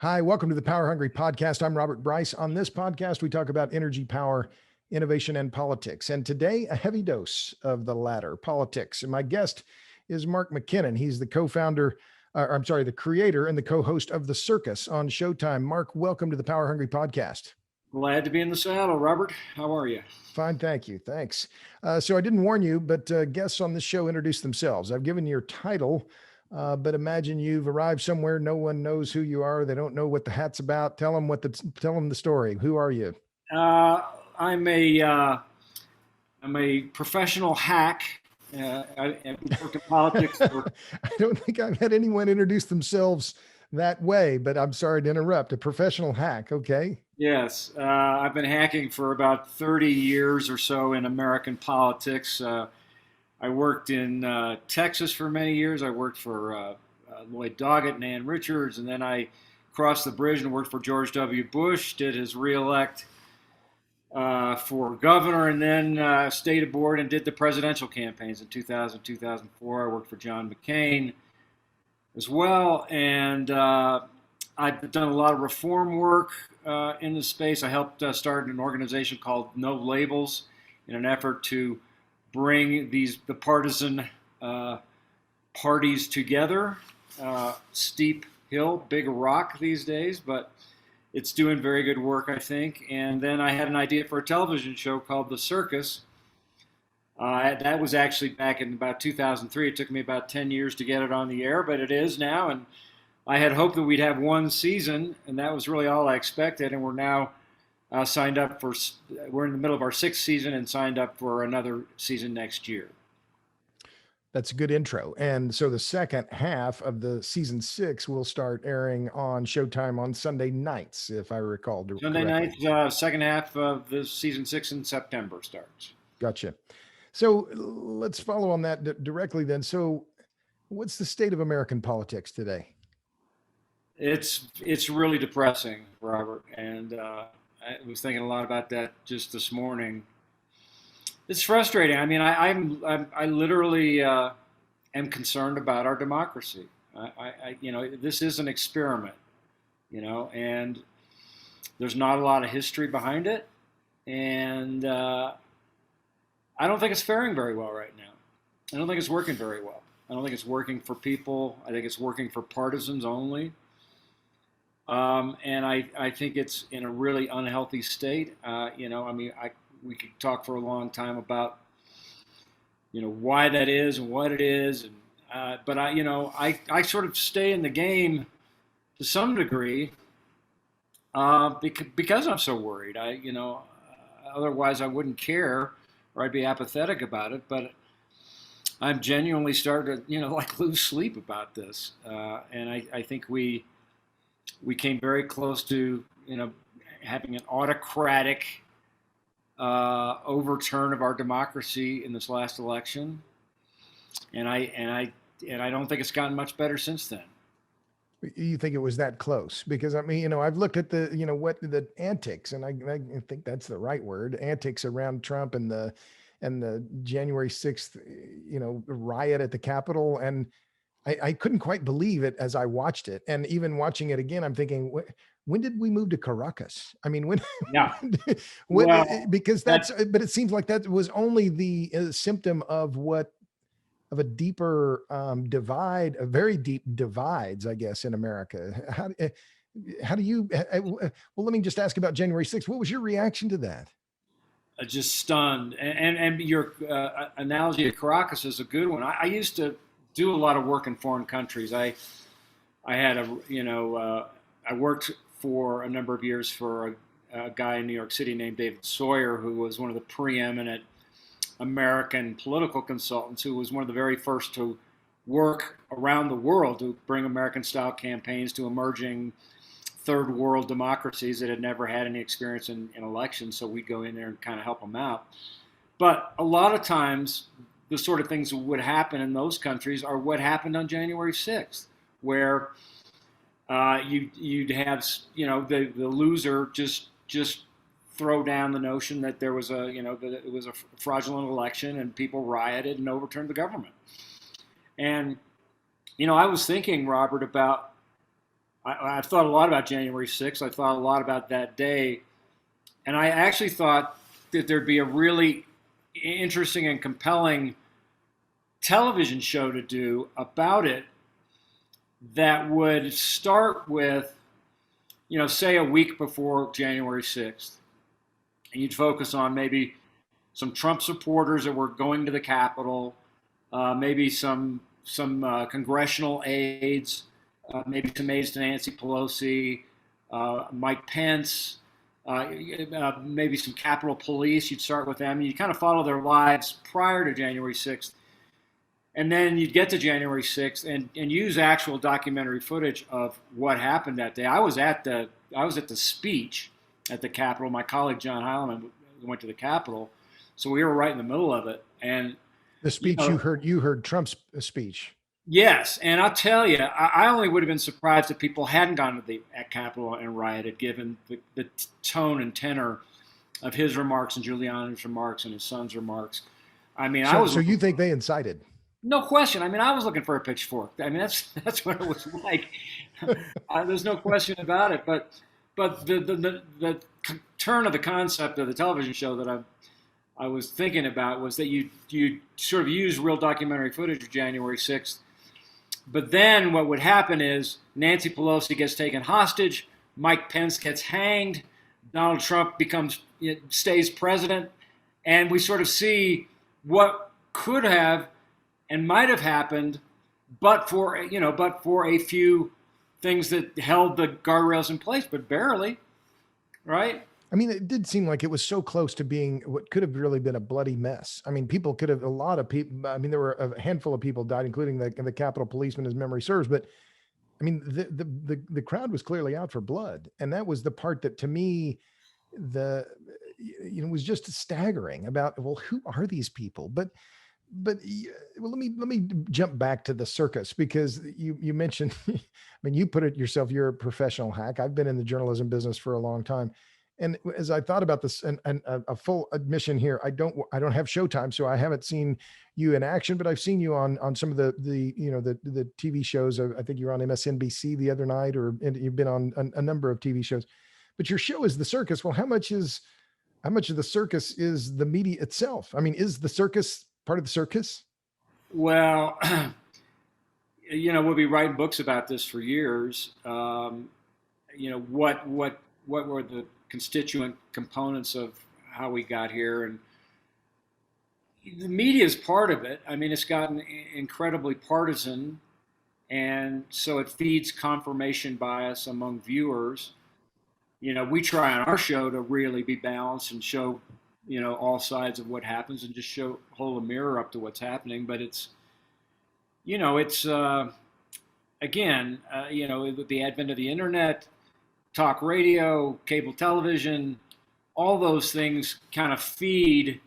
Hi, welcome to the Power Hungry Podcast. I'm Robert Bryce. On this podcast, we talk about energy, power, innovation, and politics. And today, a heavy dose of the latter, politics. And my guest is Mark McKinnon. He's the the creator and the co-host of The Circus on Showtime. Mark, welcome to the Power Hungry Podcast. Glad to be in the saddle, Robert. How are you? Fine, thank you. Thanks. So I didn't warn you, but guests on this show introduce themselves. I've given your title, but imagine you've arrived somewhere. No one knows who you are. They don't know what the hat's about. Tell them the story. Who are you? I'm a professional hack. I worked in politics. I don't think I've had anyone introduce themselves that way, but I'm sorry to interrupt. A professional hack. Okay. Yes, I've been hacking for about 30 years or so in American politics. I worked in Texas for many years. I worked for Lloyd Doggett and Ann Richards, and then I crossed the bridge and worked for George W. Bush, did his reelect for governor, and then stayed aboard and did the presidential campaigns in 2000, 2004. I worked for John McCain as well, and I've done a lot of reform work in the space. I helped start an organization called No Labels in an effort to bring the partisan parties together. Steep hill, big rock these days, but it's doing very good work, I think. And then I had an idea for a television show called The Circus. That was actually back in about 2003. It took me about 10 years to get it on the air, but it is now. And I had hoped that we'd have one season, and that was really all I expected. And we're now signed up we're in the middle of our 6th season and signed up for another season next year. That's a good intro. And so the second half of the season 6 will start airing on Showtime on Sunday nights, if I recall. Sunday nights, second half of the season 6 in September starts. Gotcha. So let's follow on that directly then. So what's the state of American politics today? It's really depressing, Robert, and I was thinking a lot about that just this morning. It's frustrating. I mean, I literally am concerned about our democracy. This is an experiment, and there's not a lot of history behind it, and I don't think it's faring very well right now. I don't think it's working very well. I don't think it's working for people. I think it's working for partisans only. And I think it's in a really unhealthy state. We could talk for a long time about, why that is and what it is. But I sort of stay in the game to some degree because I'm so worried. Otherwise I wouldn't care or I'd be apathetic about it. But I'm genuinely starting to, lose sleep about this. And I think we came very close to, having an autocratic overturn of our democracy in this last election, and I don't think it's gotten much better since then. You think it was that close? Because I've looked at the antics, and I think that's the right word, antics around Trump and the January 6th, riot at the Capitol, and I couldn't quite believe it as I watched it. And even watching it again, I'm thinking, when did we move to Caracas? I mean, when? Yeah. But it seems like that was only the symptom of a deeper divide, a very deep divides, I guess, in America. How do you, well, let me just ask about January 6th. What was your reaction to that? Just stunned. And your analogy of Caracas is a good one. I used to do a lot of work in foreign countries. I had I worked for a number of years for a guy in New York City named David Sawyer, who was one of the preeminent American political consultants, who was one of the very first to work around the world to bring American-style campaigns to emerging third world democracies that had never had any experience in elections. So we'd go in there and kind of help them out. But a lot of times, the sort of things that would happen in those countries are what happened on January 6th, where you'd have the loser just throw down the notion that there was that it was a fraudulent election and people rioted and overturned the government. And I was thinking, Robert, about I've thought a lot about January 6th. I thought a lot about that day. And I actually thought that there'd be a really interesting and compelling television show to do about it that would start with, say a week before January 6th. And you'd focus on maybe some Trump supporters that were going to the Capitol, maybe some congressional aides, maybe some aides to Nancy Pelosi, Mike Pence, maybe some Capitol Police. You'd start with them. You'd kind of follow their lives prior to January 6th. And then you'd get to January 6th and use actual documentary footage of what happened that day. I was at the speech at the Capitol. My colleague John Heilemann went to the Capitol, so we were right in the middle of it. And the speech you heard Trump's speech. Yes, and I'll tell you, I only would have been surprised if people hadn't gone to the Capitol and rioted, given the tone and tenor of his remarks and Giuliani's remarks and his son's remarks. I mean, so you think they incited? No question. I mean, I was looking for a pitchfork. I mean, that's what it was like. There's no question about it. But the turn of the concept of the television show that I was thinking about was that you sort of use real documentary footage of January 6th. But then what would happen is Nancy Pelosi gets taken hostage, Mike Pence gets hanged, Donald Trump stays president, and we sort of see what could have and might have happened, but for a few things that held the guardrails in place, but barely, right? I mean, it did seem like it was so close to being what could have really been a bloody mess. I mean, a lot of people, I mean, there were a handful of people died, including the Capitol policeman, as memory serves. But I mean, the crowd was clearly out for blood. And that was the part that, to me, was just staggering about, well, who are these people? But well, let me jump back to the circus, because you mentioned, I mean, you put it yourself, you're a professional hack. I've been in the journalism business for a long time. And as I thought about this, and a full admission here, I don't have Showtime, so I haven't seen you in action, but I've seen you on some of the TV shows. I think you were on MSNBC the other night, and you've been on a number of TV shows. But your show is the circus. Well, how much of the circus is the media itself? I mean, is the circus part of the circus? Well, we'll be writing books about this for years. What were the constituent components of how we got here? And the media is part of it. I mean, it's gotten incredibly partisan, and so it feeds confirmation bias among viewers. We try on our show to really be balanced and show all sides of what happens, and just hold a mirror up to what's happening. But it's again, with the advent of the internet, talk radio, cable television, all those things kind of feed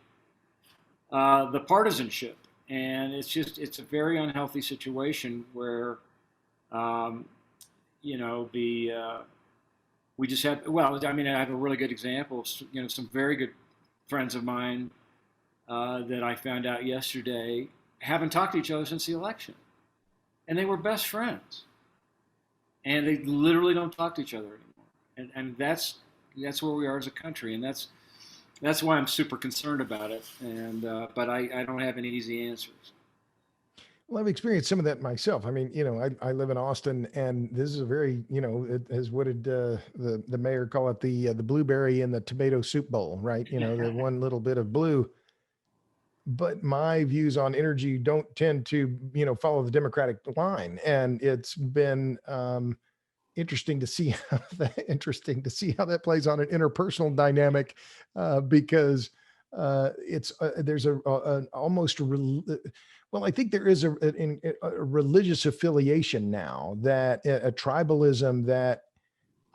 the partisanship. And it's a very unhealthy situation where, we just have, I have a really good example of, some very good friends of mine that I found out yesterday haven't talked to each other since the election. And they were best friends. And they literally don't talk to each other anymore. And that's where we are as a country, and that's why I'm super concerned about it. And but I don't have any easy answers. Well, I've experienced some of that myself. I mean, I live in Austin, and this is a very, what did the mayor call it, the blueberry in the tomato soup bowl, right? The one little bit of blue. But my views on energy don't tend to, follow the Democratic line, and it's been interesting to see how that plays on an interpersonal dynamic, because there's an almost I think there is a religious affiliation now, that a tribalism that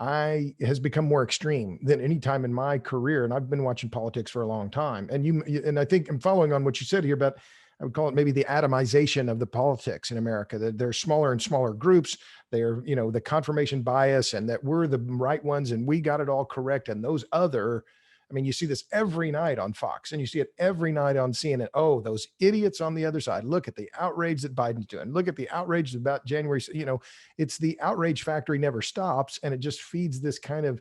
has become more extreme than any time in my career. And I've been watching politics for a long time. And I think I'm following on what you said here about, I would call it maybe the atomization of the politics in America, that they're smaller and smaller groups. They're, the confirmation bias, and that we're the right ones and we got it all correct. And those other I mean, you see this every night on Fox, and you see it every night on CNN. Oh, those idiots on the other side. Look at the outrage that Biden's doing. Look at the outrage about January. You know, it's the outrage factory never stops, and it just feeds this kind of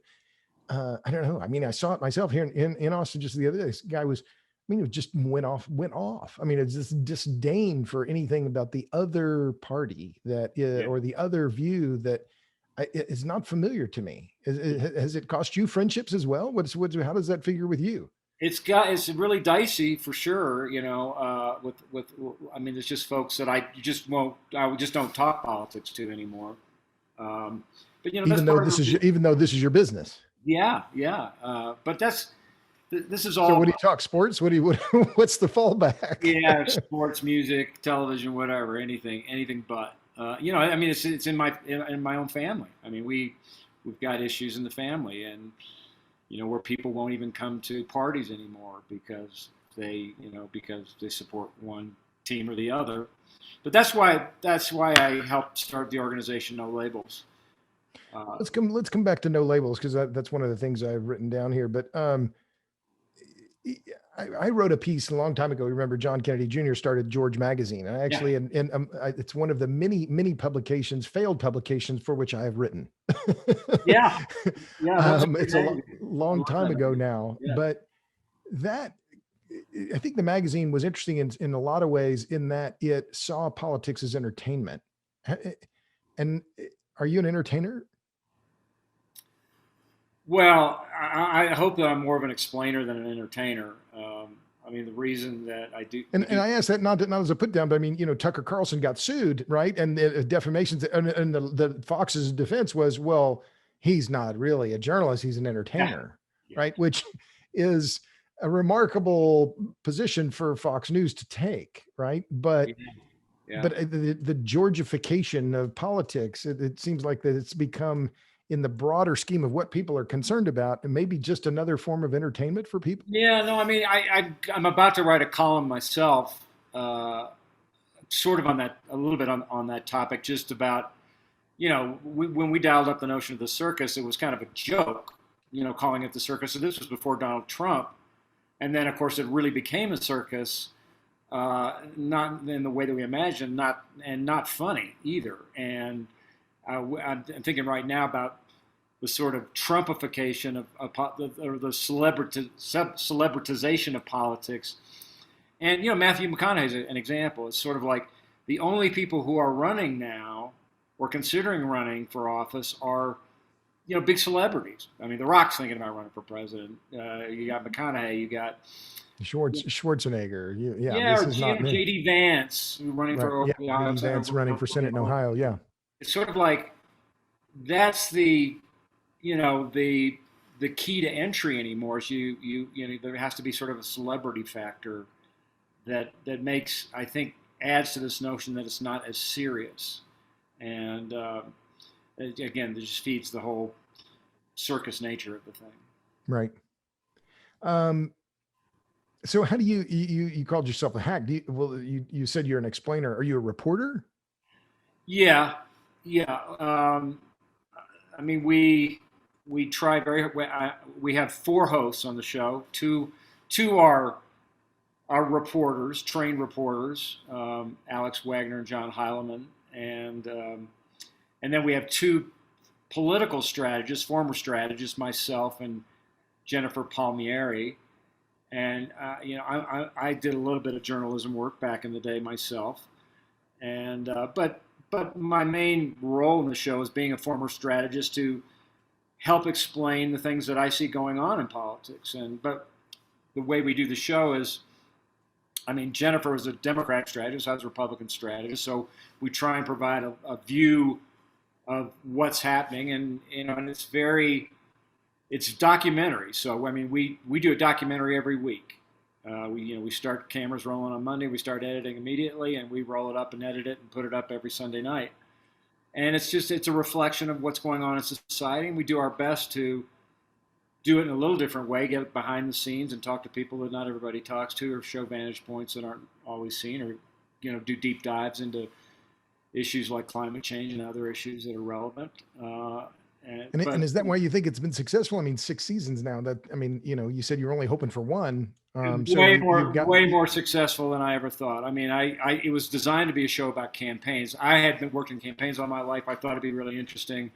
I don't know. I mean, I saw it myself here in Austin just the other day. This guy was, I mean, it just went off. I mean, it's this disdain for anything about the other party that, Yeah. or the other view that is not familiar to me. Has it cost you friendships as well? How does that figure with you? It's really dicey for sure, you know. With I mean, it's just folks that I just don't talk politics to anymore. But you know, that's part of the, Even though this is your business. yeah, yeah. But this is all. So what do you talk? Sports? What's the fallback? Yeah, sports, music, television, whatever, anything but. You know, I mean, it's in my own family. I mean, we've got issues in the family, and you know, where people won't even come to parties anymore because because they support one team or the other. But that's why I helped start the organization No Labels. Let's come back to No Labels, because that's one of the things I've written down here. But I wrote a piece a long time ago. Remember, John Kennedy Jr. started George Magazine, and I actually, it's one of the many publications, failed publications, for which I have written. Yeah, yeah. It's a long time ago now, yeah. But that, I think the magazine was interesting in a lot of ways, in that it saw politics as entertainment. And are you an entertainer? Well, I hope that I'm more of an explainer than an entertainer. I mean, the reason that I do, and I ask that not as a put down, but I mean, you know, Tucker Carlson got sued, right? And defamations, and the Fox's defense was, well, he's not really a journalist; he's an entertainer, right? Which is a remarkable position for Fox News to take, right? But the Georgification of politics, it seems like that it's become, in the broader scheme of what people are concerned about, and maybe just another form of entertainment for people. Yeah, no, I mean, I'm about to write a column myself, sort of on that, a little bit on that topic, just about, you know, when we dialed up the notion of the circus, it was kind of a joke, you know, calling it the circus. So this was before Donald Trump, and then of course it really became a circus, not in the way that we imagined, not funny either. And I'm thinking right now about the sort of Trumpification or the celebritization of politics. And, you know, Matthew McConaughey is an example. It's sort of like the only people who are running now or considering running for office are, you know, big celebrities. I mean, The Rock's thinking about running for president. You got McConaughey, you got Schwarzenegger. This is not J.D. Vance running for J.D. Vance running for Senate in Ohio. Yeah. It's sort of like that's the, you know, the key to entry anymore is you know, there has to be sort of a celebrity factor that makes, I think, adds to this notion that it's not as serious. And again, it just feeds the whole circus nature of the thing. Right. So how do you called yourself a hack? You said you're an explainer. Are you a reporter? Yeah. I mean, we try we have 4 hosts on the show. Two are reporters, trained reporters, Alex Wagner and John Heilemann, and then we have 2 political strategists, former strategists, myself and Jennifer Palmieri. And you know, I did a little bit of journalism work back in the day myself, and but my main role in the show is being a former strategist to help explain the things that I see going on in politics. But the way we do the show is, I mean, Jennifer is a Democrat strategist, I was a Republican strategist, so we try and provide a view of what's happening, and you know, and it's documentary. So I mean, we do a documentary every week. We start cameras rolling on Monday, we start editing immediately, and we roll it up and edit it and put it up every Sunday night. And it's a reflection of what's going on in society, and we do our best to do it in a little different way, get behind the scenes and talk to people that not everybody talks to, or show vantage points that aren't always seen, or you know, do deep dives into issues like climate change and other issues that are relevant. And is that why you think it's been successful? I mean, 6 seasons now. That I mean, you said you're only hoping for one. So you've got way more successful than I ever thought. I mean, it was designed to be a show about campaigns. I had been working campaigns all my life. I thought it'd be really interesting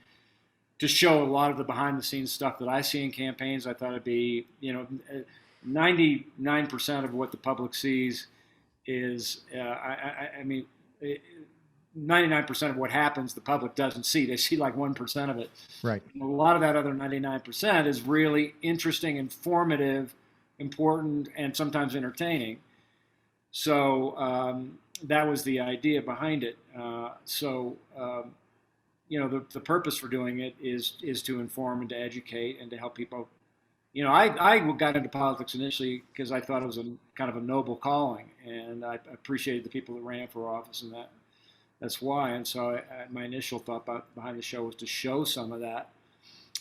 to show a lot of the behind the scenes stuff that I see in campaigns. I thought it'd be, 99% of what the public sees is, I mean, 99% of what happens, the public doesn't see. They see like 1% of it. Right. And a lot of that other 99% is really interesting, informative, important, and sometimes entertaining. So that was the idea behind it. The purpose for doing it is to inform and to educate and to help people. I got into politics initially because I thought it was kind of a noble calling, and I appreciated the people that ran for office, and that's why. And so my initial thought behind the show was to show some of that,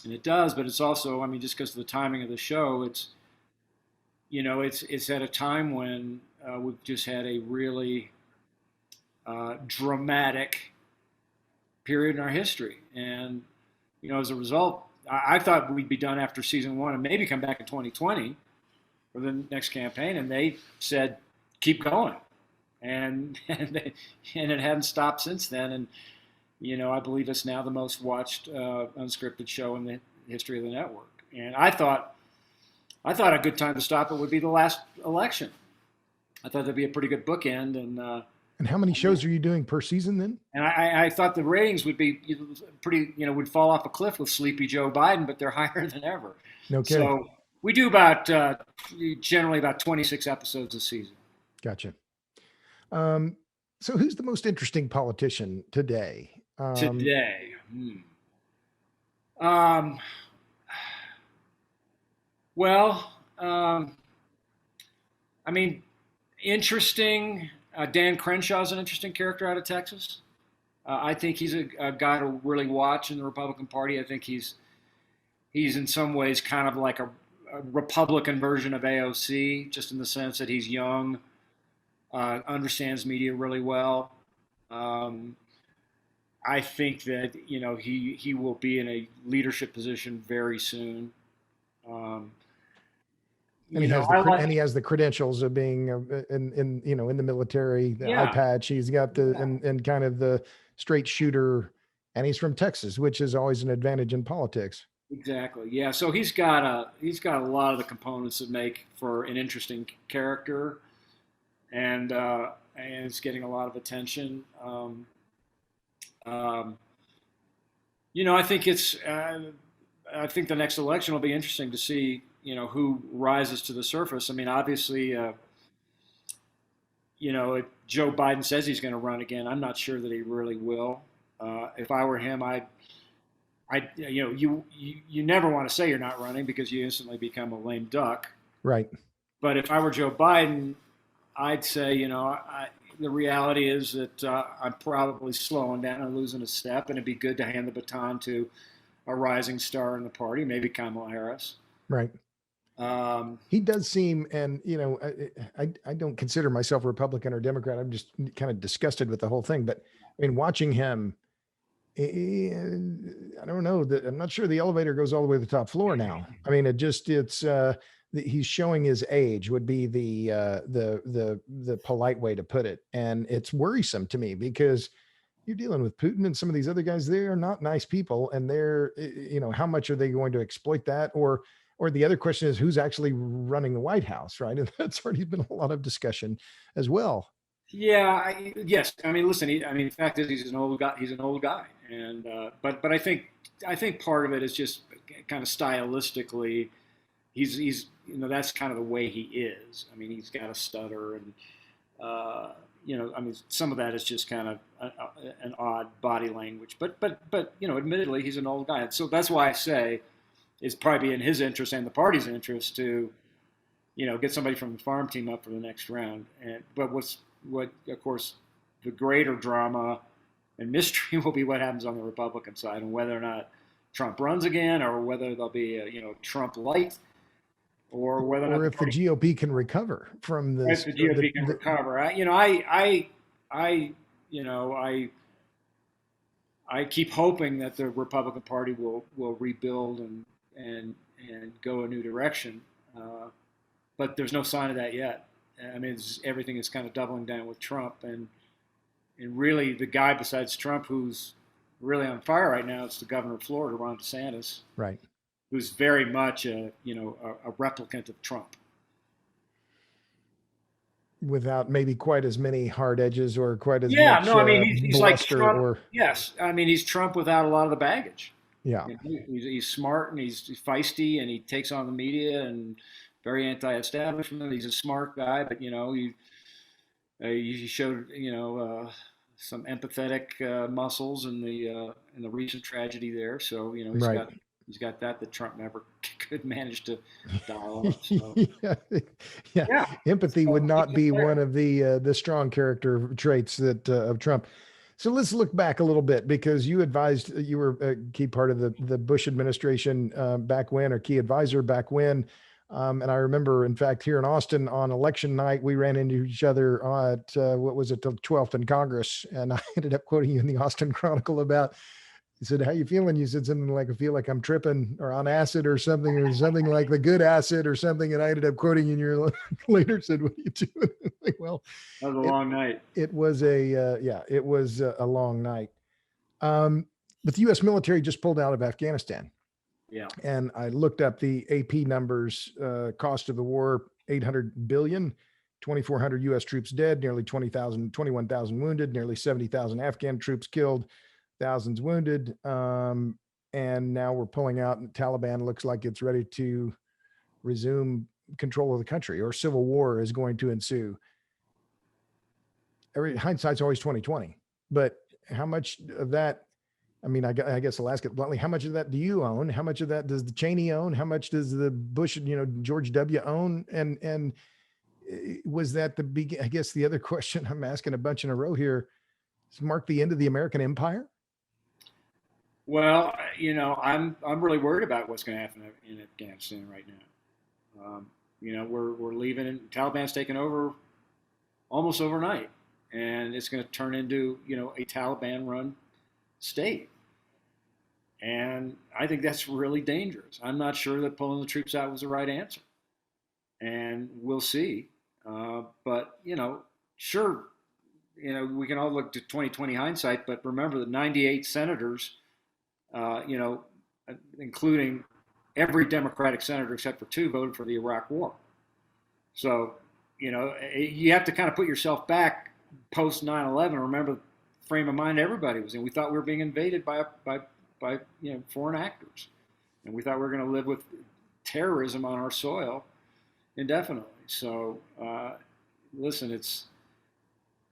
and it does. But it's also, I mean, just because of the timing of the show, it's at a time when we've just had a really dramatic period in our history, and as a result, I thought we'd be done after season 1 and maybe come back in 2020 for the next campaign, and they said keep going, and it hadn't stopped since then. And I believe it's now the most watched unscripted show in the history of the network. And I thought a good time to stop it would be the last election. I thought that'd be a pretty good bookend. And how many shows are you doing per season then? And I thought the ratings would be pretty, would fall off a cliff with Sleepy Joe Biden, but they're higher than ever. No kidding. So we do generally about 26 episodes a season. Gotcha. So who's the most interesting politician today? Well, I mean, interesting. Dan Crenshaw is an interesting character out of Texas. I think he's a guy to really watch in the Republican Party. I think he's in some ways kind of like a Republican version of AOC, just in the sense that he's young, understands media really well. I think that he will be in a leadership position very soon. And he has the credentials of being in the military, the eye patch. He's got and kind of the straight shooter, and he's from Texas, which is always an advantage in politics. Exactly. Yeah. So he's got a lot of the components that make for an interesting character, and it's getting a lot of attention. I think the next election will be interesting to see. Who rises to the surface. I mean, obviously, if Joe Biden says he's going to run again, I'm not sure that he really will. If I were him, you never want to say you're not running because you instantly become a lame duck. Right. But if I were Joe Biden, I'd say, the reality is that I'm probably slowing down and losing a step, and it'd be good to hand the baton to a rising star in the party, maybe Kamala Harris. Right. He does seem, and I don't consider myself a Republican or Democrat. I'm just kind of disgusted with the whole thing. But I mean, watching him, I don't know that I'm not sure the elevator goes all the way to the top floor now. I mean, he's showing his age would be the polite way to put it, and it's worrisome to me because you're dealing with Putin and some of these other guys. They are not nice people, and they're how much are they going to exploit that or the other question is who's actually running the White House, right? And that's already been a lot of discussion as well. Yeah, yes. I mean, listen. The fact is, he's an old guy. He's an old guy, and but I think part of it is just kind of stylistically, he's that's kind of the way he is. I mean, he's got a stutter, and some of that is just kind of an odd body language. But admittedly, he's an old guy, and so that's why I say. It's probably in his interest and the party's interest to, get somebody from the farm team up for the next round. But what of course, the greater drama and mystery will be what happens on the Republican side and whether or not Trump runs again, or whether there'll be a Trump light, or whether or if the GOP can recover from this. If the GOP can recover, I keep hoping that the Republican Party will rebuild and go a new direction, but there's no sign of that yet. I mean, everything is kind of doubling down with Trump, and really the guy besides Trump who's really on fire right now is the governor of Florida, Ron DeSantis, Right. who's very much a replicant of Trump. Without maybe quite as many hard edges or quite as Yeah, much no, I mean he's like bluster Trump. or Yes, I mean he's Trump without a lot of the baggage. yeah. You know, he's smart and he's feisty and he takes on the media and very anti-establishment. He's a smart guy, but he showed some empathetic muscles in the recent tragedy there. So Right. he's got that Trump never could manage to dial up. So. Yeah. Yeah. Yeah, Empathy so would not be there. one of the strong character traits that of Trump. So let's look back a little bit, because you advised, you were a key part of the Bush administration back when, or key advisor back when. And I remember, in fact, here in Austin on election night, we ran into each other at what was it, the 12th in Congress, and I ended up quoting you in the Austin Chronicle about. He said, "How you feeling?" You said something like, "I feel like I'm tripping or on acid or something like the good acid or something." And I ended up quoting you, and you later said, "What are you doing?" Like, well, That was a long night. it was it was a long night. But the U.S. military just pulled out of Afghanistan. Yeah. And I looked up the AP numbers, cost of the war, 800 billion, 2,400 U.S. troops dead, nearly 21,000 wounded, nearly 70,000 Afghan troops killed, thousands wounded. And now we're pulling out, and Taliban looks like it's ready to resume control of the country, or civil war is going to ensue. Hindsight's always 2020, but how much of that, I mean, I guess I'll ask it bluntly, how much of that do you own? How much of that does the Cheney own? How much does the Bush, George W. own? And was that I guess the other question I'm asking a bunch in a row here, does it mark the end of the American empire? Well, I'm really worried about what's going to happen in Afghanistan right now. We're leaving, and Taliban's taken over almost overnight, and it's going to turn into a Taliban-run state. And I think that's really dangerous. I'm not sure that pulling the troops out was the right answer, and we'll see. But sure, we can all look to 2020 hindsight, but remember that 98 senators, including every Democratic senator except for 2, voted for the Iraq War. So, you have to kind of put yourself back post 9/11. Remember the frame of mind everybody was in. We thought we were being invaded by foreign actors, and we thought we were going to live with terrorism on our soil indefinitely. So, listen, it's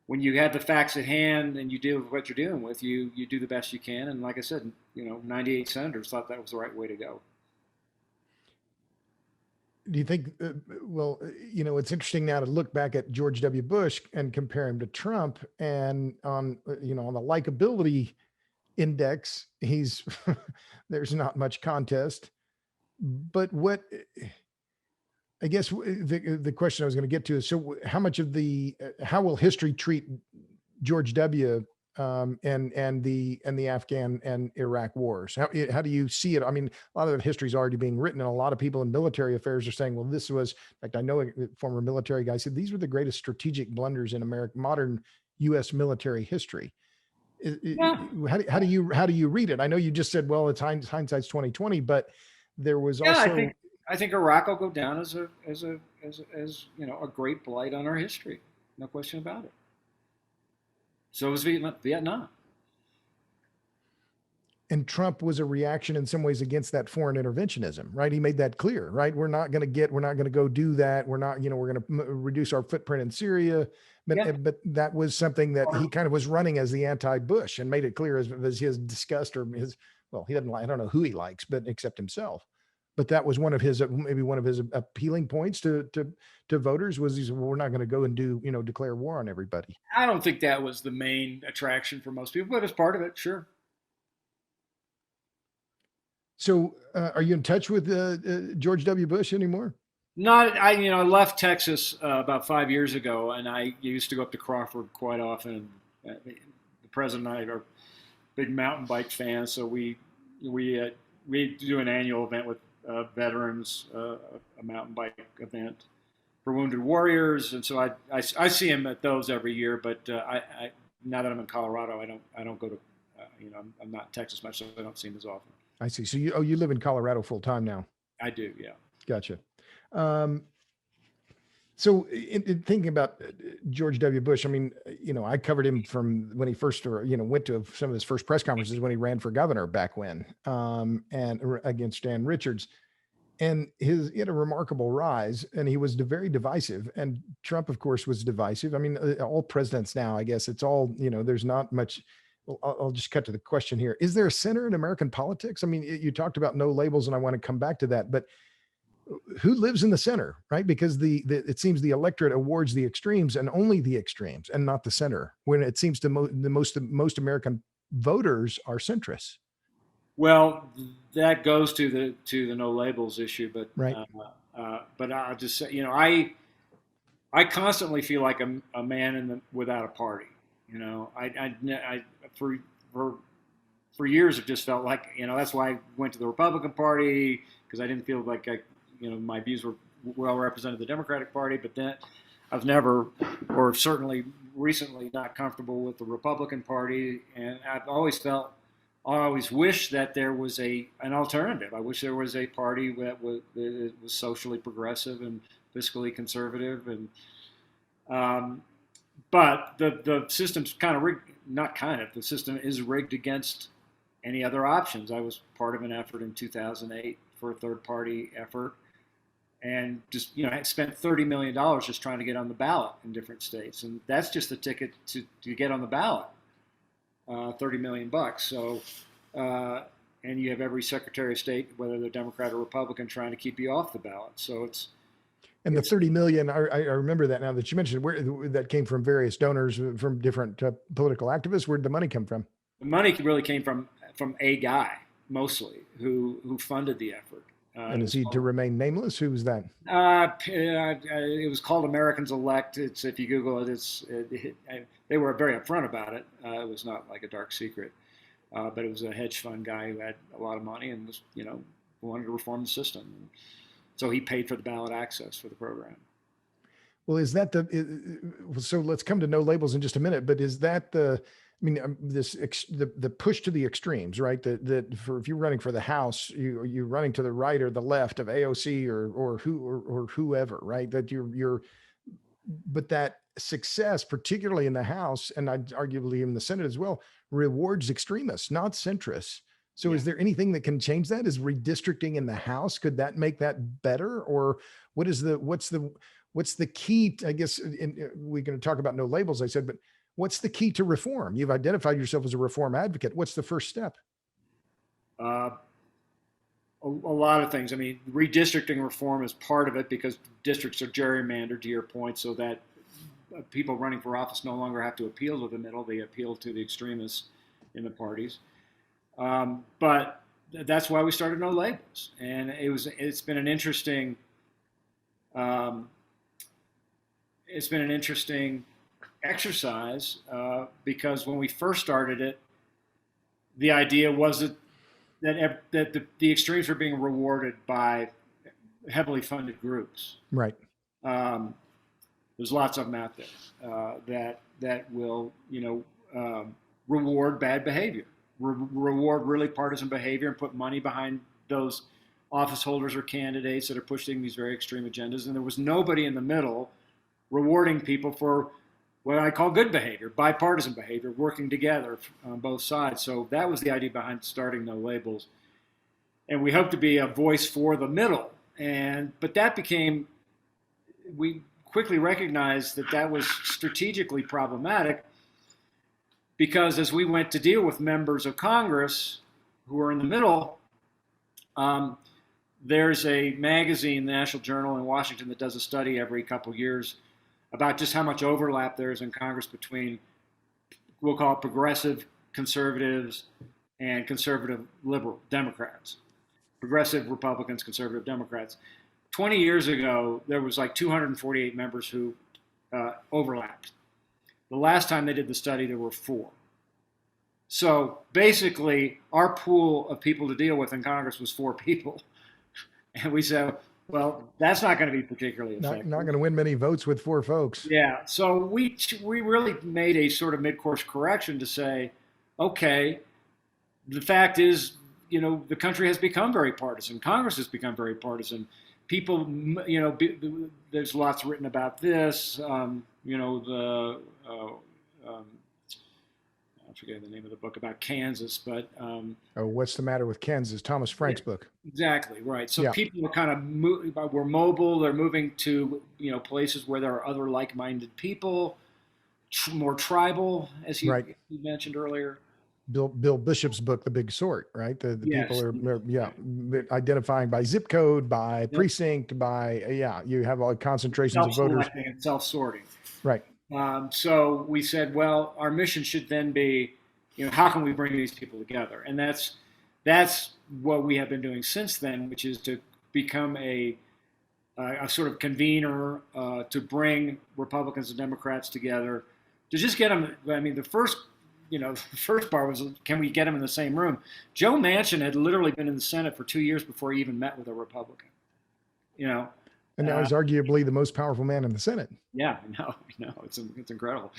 when you have the facts at hand and you deal with what you're dealing with, you do the best you can. And like I said, 98 senators thought that was the right way to go. Do you think, it's interesting now to look back at George W. Bush and compare him to Trump, and on the likability index, there's not much contest. But I guess the question I was going to get to is, so how much of how will history treat George W. And the Afghan and Iraq wars? How do you see it? I mean, a lot of the history is already being written, and a lot of people in military affairs are saying, well, this was, in fact, I know a former military guy said these were the greatest strategic blunders in modern U.S. military history. Yeah. How do you read it? I know you just said, well, it's hindsight's 2020, but there was also. I think Iraq will go down as a great blight on our history. No question about it. So was Vietnam. And Trump was a reaction in some ways against that foreign interventionism, right? He made that clear, right? We're not going to go do that. We're not, we're going to reduce our footprint in Syria. But that was something that he kind of was running as the anti-Bush, and made it clear as his disgust, or he doesn't like, I don't know who he likes, but except himself. But that was maybe one of his appealing points to voters was, he said, well, we're not going to go and declare war on everybody. I don't think that was the main attraction for most people, but it's part of it, sure. So, are you in touch with George W. Bush anymore? Not, I left Texas about 5 years ago, and I used to go up to Crawford quite often. The president and I are big mountain bike fans, so we do an annual event with veterans, a mountain bike event for wounded warriors, and so I see him at those every year. But I now that I'm in Colorado, I don't go to I'm not in Texas much, so I don't see him as often. I see. So you live in Colorado full time now. I do, yeah. Gotcha. So in thinking about George W. Bush, I mean, I covered him from when he first, went to some of his first press conferences when he ran for governor back when, and against Dan Richards. And he had a remarkable rise, and he was very divisive. And Trump, of course, was divisive. I mean, all presidents now, I guess it's all, there's not much. I'll just cut to the question here. Is there a center in American politics? I mean, you talked about no labels, and I want to come back to that, but who lives in the center, right? Because it seems the electorate awards the extremes and only the extremes and not the center, when it seems to most American voters are centrists. Well, that goes to the no labels issue, but right. But I'll just say, I constantly feel like a man without a party. For years it just felt like that's why I went to the Republican Party, because I didn't feel like my views were well represented in the Democratic Party. But then I've never, or certainly recently, not comfortable with the Republican Party, and I've always wished that there was an alternative. I wish there was a party that was socially progressive and fiscally conservative, and but the system's kind of rigged. Not kind of. The system is rigged against any other options. I was part of an effort in 2008 for a third-party effort, and just I spent $30 million just trying to get on the ballot in different states, and that's just the ticket to get on the ballot. $30 million. So, and you have every Secretary of State, whether they're Democrat or Republican, trying to keep you off the ballot. So the 30 million, I remember that now that you mentioned, where that came from various donors from different political activists. Where did the money come from? The money really came from a guy, mostly, who funded the effort. And is he to remain nameless? Who was that? It was called Americans Elect. It's, if you Google it, they were very upfront about it. It was not like a dark secret, but it was a hedge fund guy who had a lot of money and was, wanted to reform the system. So he paid for the ballot access for the program. Well, is that so let's come to no labels in just a minute, but is that the push to the extremes, right? That if you're running for the House, you're running to the right or the left of AOC or whoever, right? That but that success, particularly in the House, and arguably in the Senate as well, rewards extremists, not centrists. So is there anything that can change that? Is redistricting in the House, could that make that better? Or what's the key? I guess we're going to talk about no labels, I said, but what's the key to reform? You've identified yourself as a reform advocate. What's the first step? A lot of things. I mean, redistricting reform is part of it, because districts are gerrymandered, to your point, so that people running for office no longer have to appeal to the middle. They appeal to the extremists in the parties. But that's why we started no labels. And it's been an interesting exercise, because when we first started it, the idea was that the extremes were being rewarded by heavily funded groups. Right. There's lots of them out there that will reward bad behavior, reward really partisan behavior, and put money behind those office holders or candidates that are pushing these very extreme agendas. And there was nobody in the middle rewarding people for what I call good behavior, bipartisan behavior, working together on both sides. So that was the idea behind starting no labels. And we hope to be a voice for the middle. But that became, we quickly recognized that was strategically problematic, because as we went to deal with members of Congress who are in the middle, there's a magazine, the National Journal in Washington, that does a study every couple of years about just how much overlap there is in Congress between, we'll call it progressive conservatives and conservative liberal Democrats. Progressive Republicans, conservative Democrats. 20 years ago, there was like 248 members who overlapped. The last time they did the study, there were 4. So basically, our pool of people to deal with in Congress was 4 people. And we said, well, that's not going to be particularly Not effective. going to win many votes with 4 folks. Yeah. So we really made a sort of mid-course correction to say, okay, the fact is, the country has become very partisan. Congress has become very partisan. People, there's lots written about this. Um, I forget the name of the book about Kansas, but Oh, what's the matter with Kansas? Thomas Frank's book. exactly right. So Yeah. people are kind of we're mobile. They're moving to places where there are other like-minded people, more tribal, as Right. you mentioned earlier. Bill Bishop's book, The Big Sort, right? The people Yes. are identifying by zip code, by Yep. precinct, by, you have all concentrations of voters. Self-selecting and self-sorting. Right. So we said, well, our mission should then be, how can we bring these people together? And that's what we have been doing since then, which is to become a sort of convener to bring Republicans and Democrats together, to just get them. I mean, the first part was, can we get them in the same room? Joe Manchin had literally been in the Senate for 2 years before he even met with a Republican. And now he's arguably the most powerful man in the Senate. Yeah, no, it's incredible.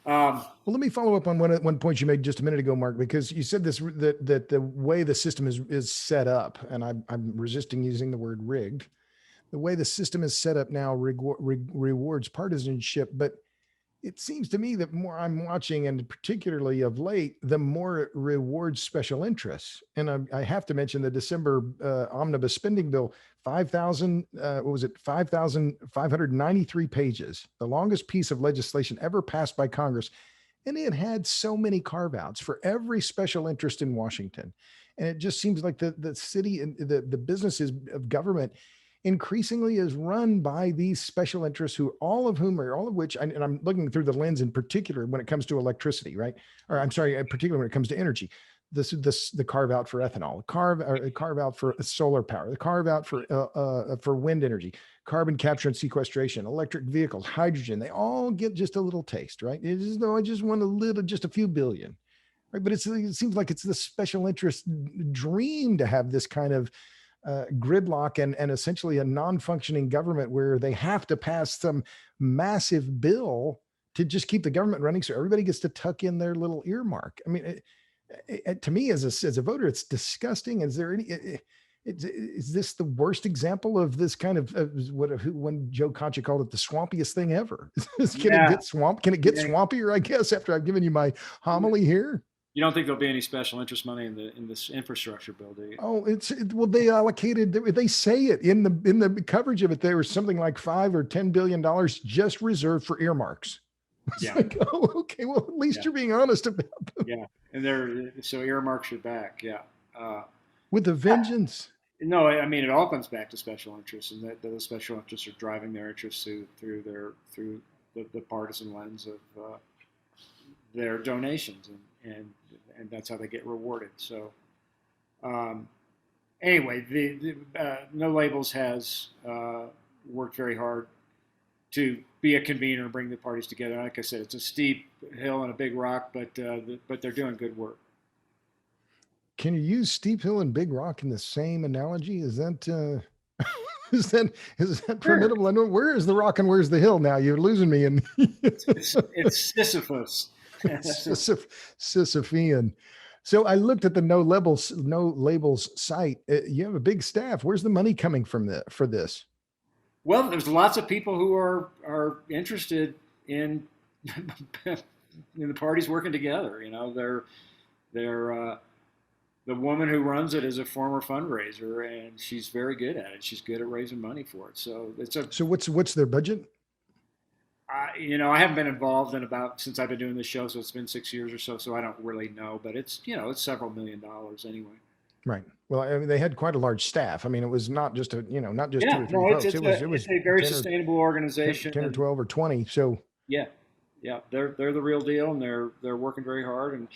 Well, let me follow up on one point you made just a minute ago, Mark, because you said that the way the system is set up, and I'm resisting using the word rigged. The way the system is set up now rewards partisanship, but it seems to me that more I'm watching, and particularly of late, the more it rewards special interests. And I have to mention the December omnibus spending bill, 5,593 pages, the longest piece of legislation ever passed by Congress. And it had so many carve outs for every special interest in Washington. And it just seems like the city and the businesses of government increasingly is run by these special interests, all of which, and I'm looking through the lens in particular when it comes to electricity, right? Or I'm sorry, particularly when it comes to energy. The carve out for ethanol, carve out for solar power, the carve out for wind energy, carbon capture and sequestration, electric vehicles, hydrogen. They all get just a little taste, right? It's as though I just want just a few billion, right? But it seems like it's the special interest dream to have this kind of gridlock and essentially a non-functioning government where they have to pass some massive bill to just keep the government running, so everybody gets to tuck in their little earmark. I mean, to me as a voter, it's disgusting. Is there is this the worst example of this kind of when Joe Concha called it the swampiest thing ever? Can it get swampier? I guess after I've given you my homily here. You don't think there'll be any special interest money in this infrastructure bill, do you? Oh, well, they allocated. They say it in the coverage of it. There was something like $5 or $10 billion just reserved for earmarks. It's like, oh, okay. Well, at least you're being honest about them. Yeah, and so earmarks are back. Yeah, with a vengeance. No, I mean it all comes back to special interests, and that those special interests are driving their interests through the partisan lens of their donations, and that's how they get rewarded. So anyway, the No Labels has worked very hard to be a convener and bring the parties together. Like I said, it's a steep hill and a big rock, but they're doing good work. Can you use steep hill and big rock in the same analogy? Is that is that formidable? I know, where is the rock and where's the hill now? You're losing me. And it's Sisyphus. Sisyphean. So I looked at the No Labels site. You have a big staff. Where's the money coming from for this? Well, there's lots of people who are interested in the parties working together. They're the woman who runs it is a former fundraiser, and she's very good at it. She's good at raising money for it. So what's their budget? I haven't been involved since I've been doing this show, so it's been 6 years or so. So I don't really know, but it's several $1 million anyway. Right. Well, I mean, they had quite a large staff. I mean, it was not just 2 or 3 folks. It was a very sustainable organization. 10 or 12 or 20. So yeah, they're the real deal, and they're working very hard,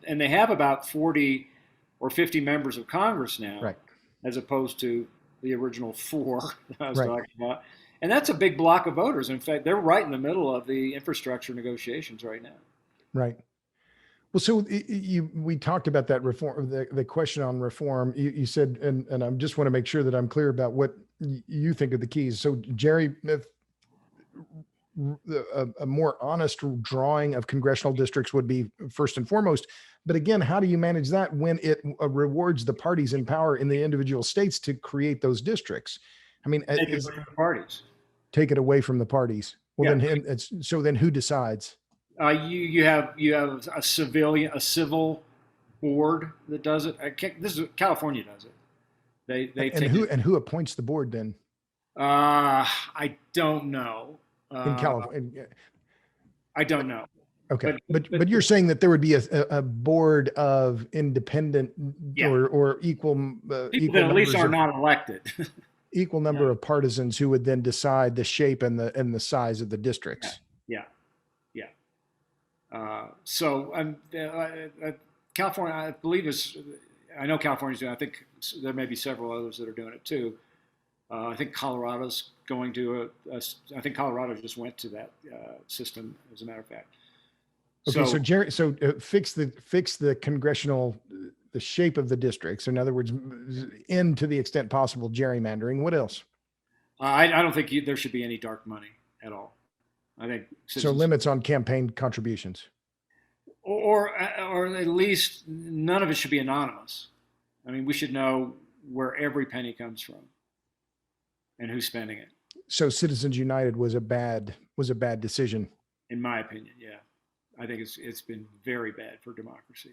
and they have about 40 or 50 members of Congress now, right, as opposed to the original 4 that I was talking about. And that's a big block of voters. In fact, they're right in the middle of the infrastructure negotiations right now. Right. Well, so we talked about that reform, the question on reform. You said, and I just want to make sure that I'm clear about what you think of the keys. So, Jerry, if a more honest drawing of congressional districts would be first and foremost. But again, how do you manage that when it rewards the parties in power in the individual states to create those districts? I mean, Take it from the parties. Take it away from the parties. Well, Yeah. then so then who decides? You have a civil board that does it. This is California does it. They And take who it. and who appoints the board then I don't know. in California? I don't know. Okay, but you're saying that there would be a board of independent Yeah. or equal People equal that at least numbers are of, not elected. equal number of partisans who would then decide the shape and the size of the districts. Yeah, yeah. So California, I believe is. I know California's doing. I think there may be several others that are doing it too. I think Colorado's going to I think Colorado just went to that system, as a matter of fact. Okay, so Jerry, fix the congressional, the shape of the districts. In other words, end to the extent possible gerrymandering. What else? I don't think there should be any dark money at all. I think so limits on campaign contributions, or at least none of it should be anonymous. I mean, we should know where every penny comes from and who's spending it. So Citizens United was a bad decision, in my opinion. Yeah, I think it's been very bad for democracy.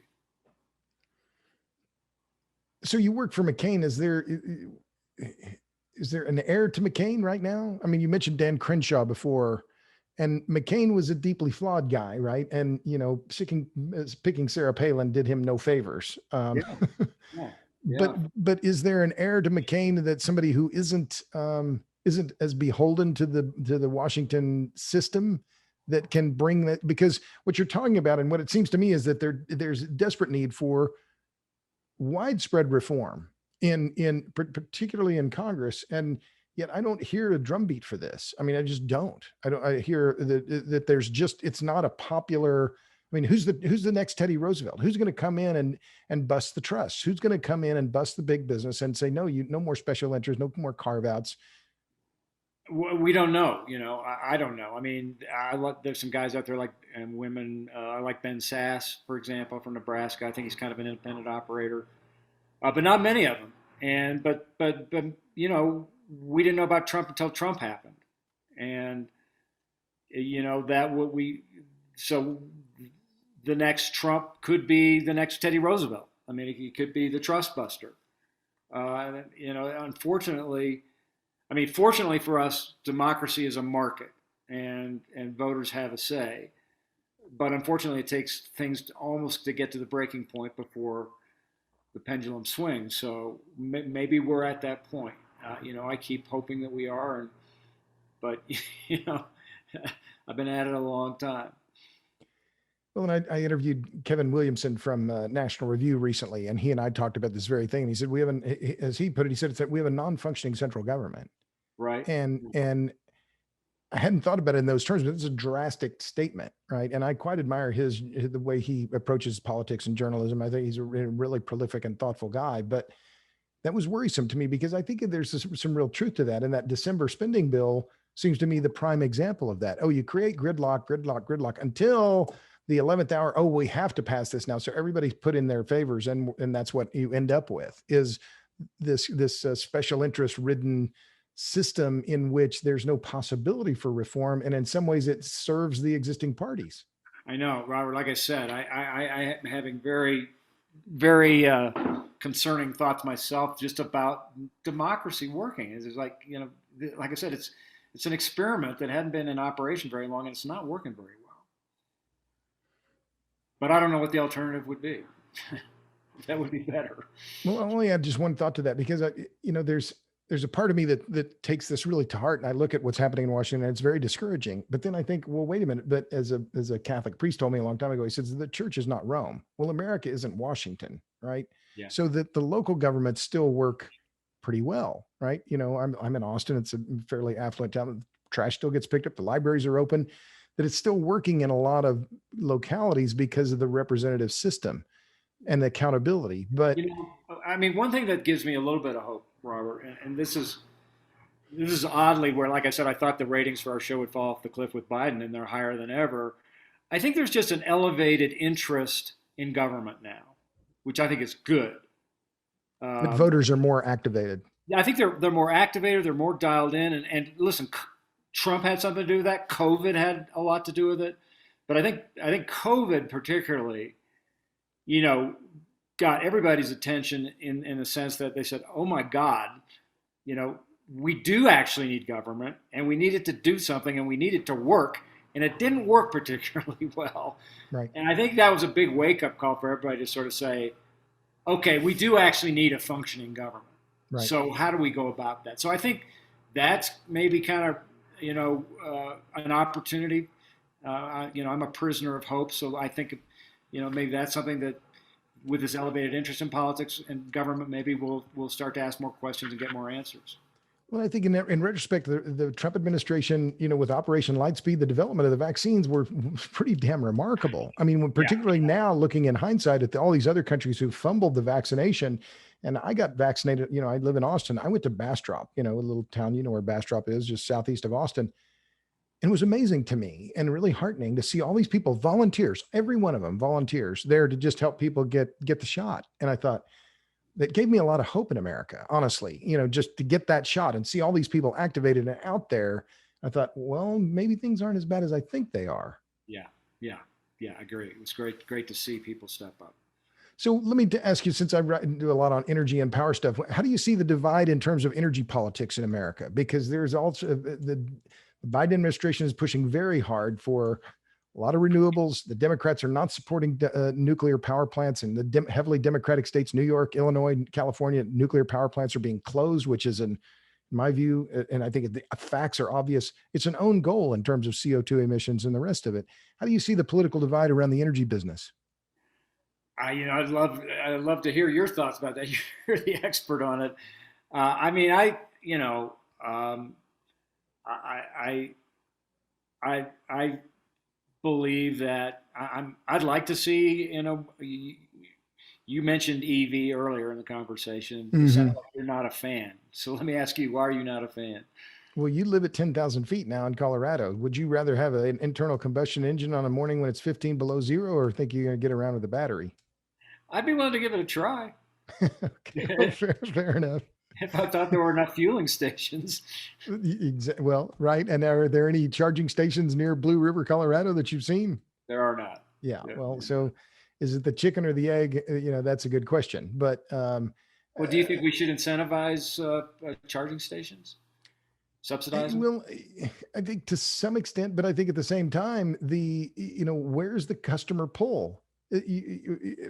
So you work for McCain. Is there an heir to McCain right now? I mean, you mentioned Dan Crenshaw before, and McCain was a deeply flawed guy, right? And picking Sarah Palin did him no favors. Yeah. But is there an heir to McCain, that somebody who isn't as beholden to the Washington system, that can bring that? Because what you're talking about, and what it seems to me, is that there's desperate need for widespread reform particularly in Congress, and yet I don't hear a drumbeat for this. I mean, I just don't. I hear that there's just, it's not a popular. I mean, who's the next Teddy Roosevelt? Who's going to come in and bust the trust? Who's going to come in and bust the big business and say, no more special interests, no more carve outs? We don't know. I don't know. I mean, there's some guys out there and women. I like Ben Sass, for example, from Nebraska. I think he's kind of an independent operator, but not many of them. And but we didn't know about Trump until Trump happened, and so the next Trump could be the next Teddy Roosevelt. I mean, he could be the trust buster. Unfortunately. I mean, fortunately for us, democracy is a market, and voters have a say. But unfortunately, it takes things almost to get to the breaking point before the pendulum swings. So maybe we're at that point. I keep hoping that we are, but I've been at it a long time. Well, and I interviewed Kevin Williamson from National Review recently, and he and I talked about this very thing. And he said, as he put it, he said, we have a non-functioning central government. Right. And I hadn't thought about it in those terms, but it's a drastic statement, right? And I quite admire the way he approaches politics and journalism. I think he's a really prolific and thoughtful guy, but that was worrisome to me, because I think there's some real truth to that. And that December spending bill seems to me the prime example of that. Oh, you create gridlock until the 11th hour. Oh, we have to pass this now. So everybody's put in their favors. And that's what you end up with, is this special interest ridden system in which there's no possibility for reform. And in some ways it serves the existing parties. I know, Robert, like I said, I am having very, very concerning thoughts myself just about democracy working. It's like, like I said, it's an experiment that hadn't been in operation very long, and it's not working very well. But I don't know what the alternative would be. That would be better. Well, I only add just one thought to that, because there's a part of me that takes this really to heart, and I look at what's happening in Washington, and it's very discouraging. But then I think, well, wait a minute. But as a Catholic priest told me a long time ago, he says the church is not Rome. Well, America isn't Washington, right? Yeah. So that the local governments still work pretty well, right? I'm in Austin. It's a fairly affluent town. Trash still gets picked up. The libraries are open. that it's still working in a lot of localities because of the representative system and the accountability. But I mean, one thing that gives me a little bit of hope, Robert, and this is oddly where, like I said, I thought the ratings for our show would fall off the cliff with Biden, and they're higher than ever. I think there's just an elevated interest in government now, which I think is good. but voters are more activated. Yeah, I think they're more activated, they're more dialed in, and listen, Trump had something to do with that. COVID had a lot to do with it, but I think COVID particularly, you know, got everybody's attention in the sense that they said, "Oh my God, you know, we do actually need government, and we need it to do something, and we need it to work." And it didn't work particularly well. Right. And I think that was a big wake up call for everybody to sort of say, okay, we do actually need a functioning government. Right. So how do we go about that? So I think that's maybe kind of, an opportunity. I'm a prisoner of hope. So I think, maybe that's something that with this elevated interest in politics and government, maybe we'll start to ask more questions and get more answers. Well, I think in retrospect, the Trump administration, with Operation Lightspeed, the development of the vaccines was pretty damn remarkable. I mean, particularly now looking in hindsight at all these other countries who fumbled the vaccination. And I got vaccinated, I live in Austin. I went to Bastrop, a little town, where Bastrop is, just southeast of Austin. And it was amazing to me and really heartening to see all these people, volunteers, every one of them volunteers there to just help people get the shot. And I thought, that gave me a lot of hope in America, honestly, just to get that shot and see all these people activated and out there. I thought, well, maybe things aren't as bad as I think they are. Yeah. I agree. It was great to see people step up. So let me ask you, since I do a lot on energy and power stuff, how do you see the divide in terms of energy politics in America? Because there's also the Biden administration is pushing very hard for a lot of renewables. The Democrats are not supporting nuclear power plants in the heavily Democratic states, New York, Illinois, California. Nuclear power plants are being closed, which is, in my view, and I think the facts are obvious, it's an own goal in terms of CO2 emissions and the rest of it. How do you see the political divide around the energy business? I'd love to hear your thoughts about that. You're the expert on it. I believe that I'd like to see, you mentioned EV earlier in the conversation. It sounds like you're not a fan. So let me ask you, why are you not a fan? Well, you live at 10,000 feet now in Colorado. Would you rather have an internal combustion engine on a morning when it's 15 below zero, or think you're going to get around with a battery? I'd be willing to give it a try. Okay, well, fair enough. If I thought there were enough fueling stations. Well, right. And are there any charging stations near Blue River, Colorado that you've seen? There are not. Yeah. Well, so is it the chicken or the egg? That's a good question. But well, do you think we should incentivize charging stations? Subsidize them? Well, I think to some extent, but I think at the same time, where's the customer pull?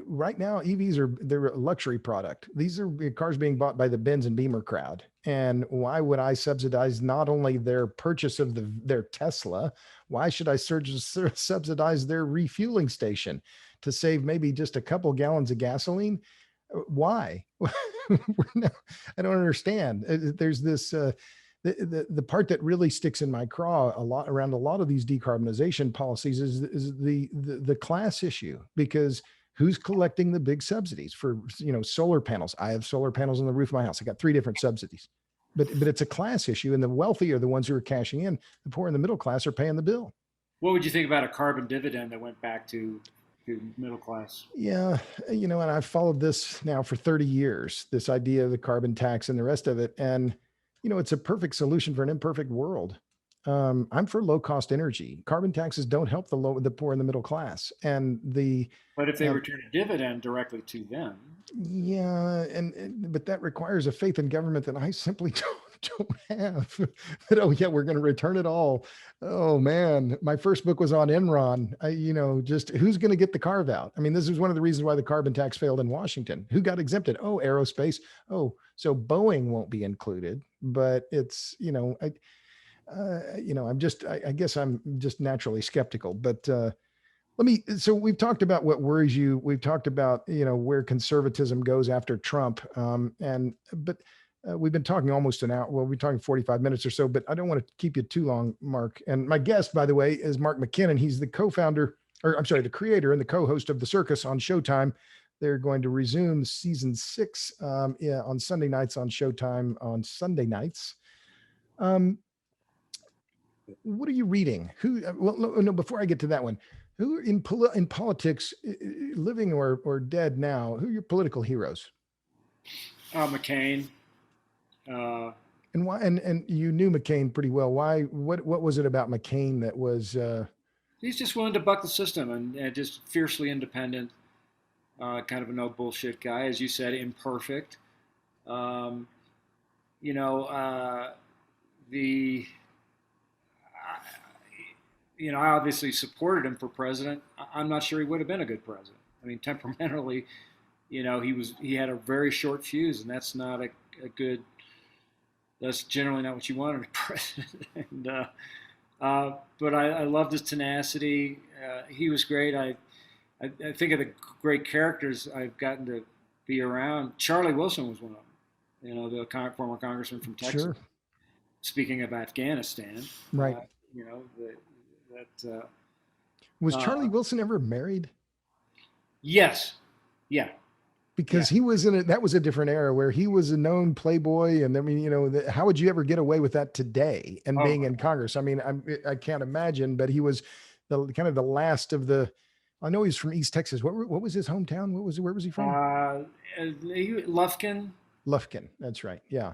Right now, they're a luxury product. These are cars being bought by the Benz and Beamer crowd. And why would I subsidize not only their purchase of their Tesla? Why should I subsidize their refueling station to save maybe just a couple gallons of gasoline? Why? I don't understand. There's this. The part that really sticks in my craw around a lot of these decarbonization policies is the class issue, because who's collecting the big subsidies for, solar panels? I have solar panels on the roof of my house. I got 3 different subsidies, but it's a class issue, and the wealthy are the ones who are cashing in. The poor and the middle class are paying the bill. What would you think about a carbon dividend that went back to middle class? Yeah. And I've followed this now for 30 years, this idea of the carbon tax and the rest of it. And it's a perfect solution for an imperfect world. I'm for low cost energy. Carbon taxes don't help the poor and the middle class. But if they return a dividend directly to them. Yeah. But that requires a faith in government that I simply don't have. But, oh yeah, we're going to return it all. Oh man, my first book was on Enron. Just who's going to get the carve out? I mean, this is one of the reasons why the carbon tax failed in Washington. Who got exempted? Oh, aerospace. Oh, so Boeing won't be included, but it's, I guess I'm just naturally skeptical, but, so we've talked about what worries you. We've talked about, where conservatism goes after Trump. We've been talking almost an hour. Well, we're talking 45 minutes or so, but I don't want to keep you too long, Mark. And my guest, by the way, is Mark McKinnon. He's the co-founder, or I'm sorry, the creator and the co-host of the Circus on Showtime. They're going to resume season 6 on Sunday nights on Showtime on Sunday nights. What are you reading? Well, no, before I get to that one, who in politics, living or dead now, who are your political heroes? McCain. And why? And you knew McCain pretty well. Why? What was it about McCain that was? He's just willing to buck the system and just fiercely independent, kind of a no bullshit guy, as you said, imperfect. You know, I obviously supported him for president. I'm not sure he would have been a good president. I mean, temperamentally, he had a very short fuse, and that's not a good. That's generally not what you want in a president. And, but I loved his tenacity. He was great. I think of the great characters I've gotten to be around. Charlie Wilson was one of them. The former congressman from Texas. Sure. Speaking of Afghanistan, right? Was Charlie Wilson ever married? Yes. Yeah. Because he was that was a different era where he was a known playboy. And I mean, how would you ever get away with that today and being in Congress? I mean, I can't imagine, but he was the kind of the last of the, I know he's from East Texas. What was his hometown? Where was he from? Lufkin. Lufkin. That's right. Yeah.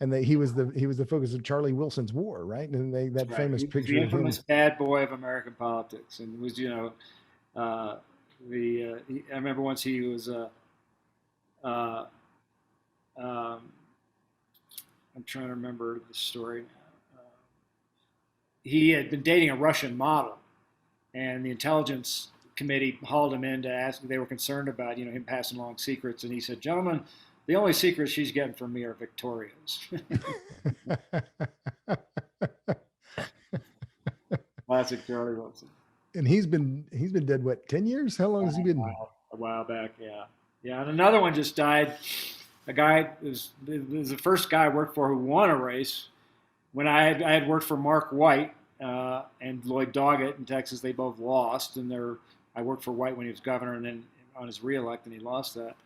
And he was the focus of Charlie Wilson's war, right? And that famous picture the of him. infamous bad boy of American politics, and was I remember once he was I'm trying to remember the story now. He had been dating a Russian model, and the intelligence committee hauled him in to ask. They were concerned about him passing along secrets, and he said, "Gentlemen, the only secrets she's getting from me are Victoria's." Classic Charlie Wilson. And he's been dead, what, 10 years? How long has he been? A while back, yeah. Yeah, and another one just died. A guy was the first guy I worked for who won a race. When I had worked for Mark White and Lloyd Doggett in Texas, they both lost. And I worked for White when he was governor, and then on his reelect, and he lost that.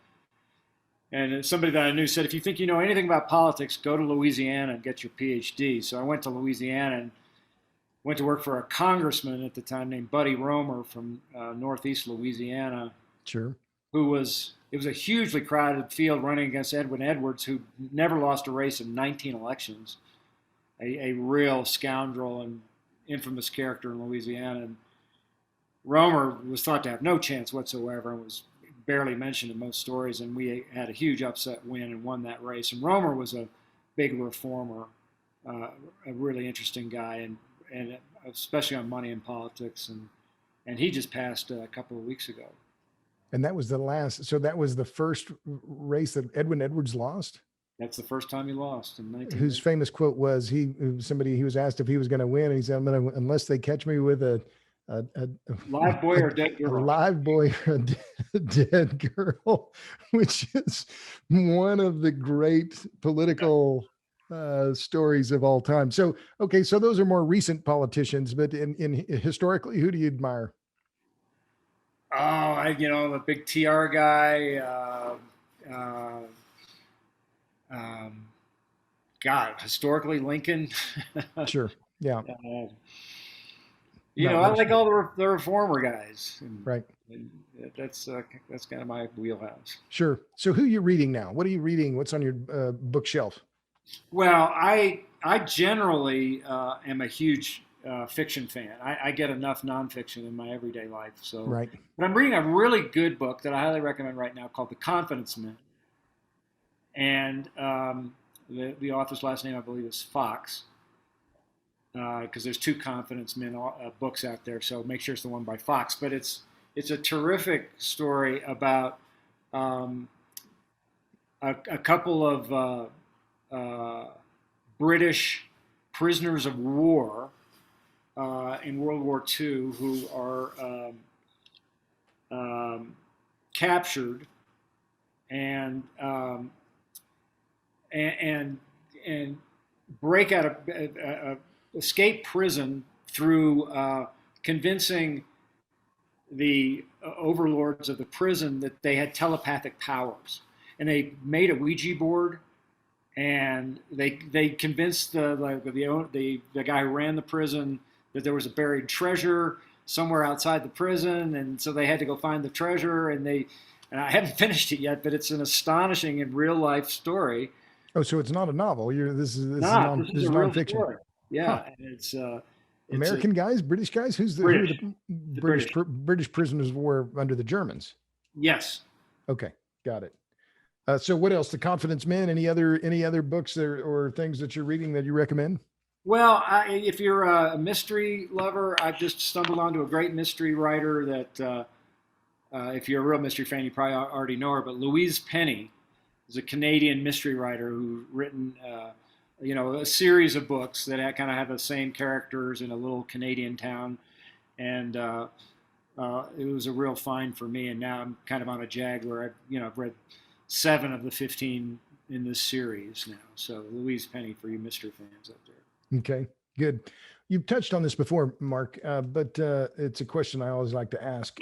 And somebody that I knew said, if you think you know anything about politics, go to Louisiana and get your PhD. So I went to Louisiana and went to work for a congressman at the time named Buddy Roemer from northeast Louisiana. Sure. It was a hugely crowded field running against Edwin Edwards, who never lost a race in 19 elections, a real scoundrel and infamous character in Louisiana. And Roemer was thought to have no chance whatsoever and was barely mentioned in most stories, and we had a huge upset win and won that race. And Roemer was a big reformer, a really interesting guy, and especially on money and politics. And he just passed a couple of weeks ago. And that was the last. So that was the first race that Edwin Edwards lost. That's the first time he lost in 19. Whose famous quote was he was asked if he was going to win, and he said, unless they catch me with a live boy or dead girl. A live boy or a dead girl, which is one of the great political stories of all time. So, okay, so those are more recent politicians, but in historically, who do you admire? Oh, the big TR guy. God, historically, Lincoln. Sure. Yeah. I like all the reformer guys. Right. And that's kind of my wheelhouse. Sure. So who are you reading now? What are you reading? What's on your bookshelf? Well, I generally am a huge fiction fan. I get enough nonfiction in my everyday life. So, right. But I'm reading a really good book that I highly recommend right now called The Confidence Men. And the author's last name, I believe, is Fox. Because there's 2 Confidence Men books out there, so make sure it's the one by Fox. But it's a terrific story about a couple of British prisoners of war in World War II who are captured and and and break out of escape prison through convincing the overlords of the prison that they had telepathic powers, and they made a Ouija board, and they convinced the guy who ran the prison that there was a buried treasure somewhere outside the prison, and so they had to go find the treasure, and I haven't finished it yet, but it's an astonishing and real life story. Oh, so it's not a novel. This is This is a real nonfiction. story. Yeah, Huh. and it's American guys, British guys. Who are British. the British. British prisoners were under the Germans? Yes. Okay, got it. So what else? The Confidence Men. Any other books or things that you're reading that you recommend? Well, if you're a mystery lover, I've just stumbled onto a great mystery writer that, if you're a real mystery fan, you probably already know her. But Louise Penny is a Canadian mystery writer who's written, a series of books that kind of have the same characters in a little Canadian town, and it was a real find for me. And now I'm kind of on a jag where I've read 7 of the 15 in this series now. So Louise Penny for you mystery fans out there. Okay, good. You've touched on this before, Mark, but it's a question I always like to ask.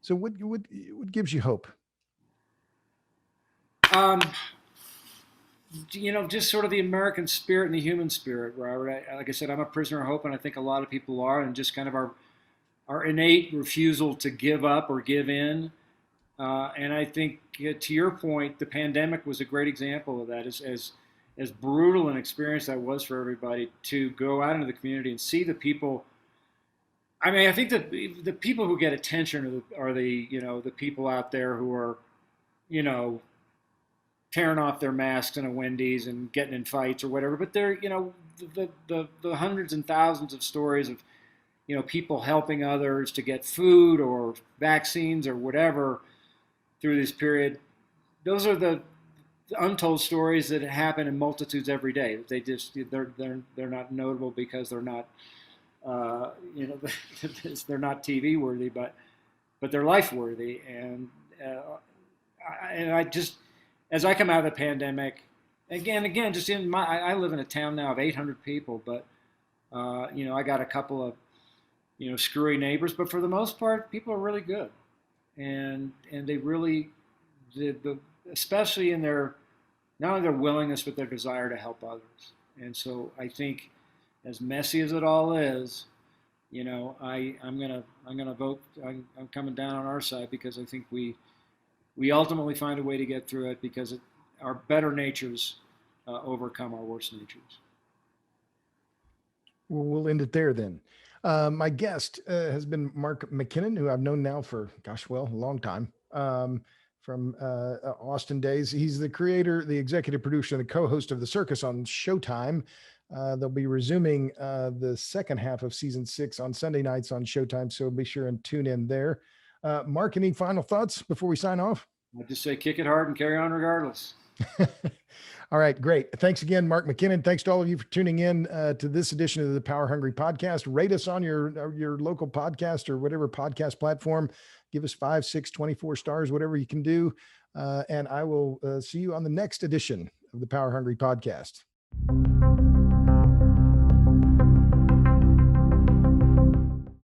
So what gives you hope? Um, just sort of the American spirit and the human spirit, Robert. Like I said, I'm a prisoner of hope, and I think a lot of people are, and just kind of our innate refusal to give up or give in. And I think, to your point, the pandemic was a great example of that. As brutal an experience that was for everybody, to go out into the community and see the people. I mean, I think that the people who get attention are the people out there who are, tearing off their masks in a Wendy's and getting in fights or whatever. But they're, the hundreds and thousands of stories of, people helping others to get food or vaccines or whatever through this period. Those are the untold stories that happen in multitudes every day. They're not notable because they're not, they're not TV worthy, but they're life worthy. And I just, as I come out of the pandemic, again, just I live in a town now of 800 people, but I got a couple of screwy neighbors, but for the most part, people are really good, and they really, especially in not only their willingness but their desire to help others. And so I think, as messy as it all is, I'm gonna vote. I'm coming down on our side because I think we ultimately find a way to get through it because our better natures overcome our worst natures. Well, we'll end it there then. My guest has been Mark McKinnon, who I've known now for, a long time, from Austin days. He's the creator, the executive producer, and the co-host of the Circus on Showtime. They'll be resuming the second half of season 6 on Sunday nights on Showtime, so be sure and tune in there. Mark, any final thoughts before we sign off? I just say kick it hard and carry on regardless. All right, great. Thanks again, Mark McKinnon. Thanks to all of you for tuning in to this edition of the Power Hungry Podcast. Rate us on your local podcast or whatever podcast platform. Give us 5, 6, 24 stars, whatever you can do. And I will see you on the next edition of the Power Hungry Podcast.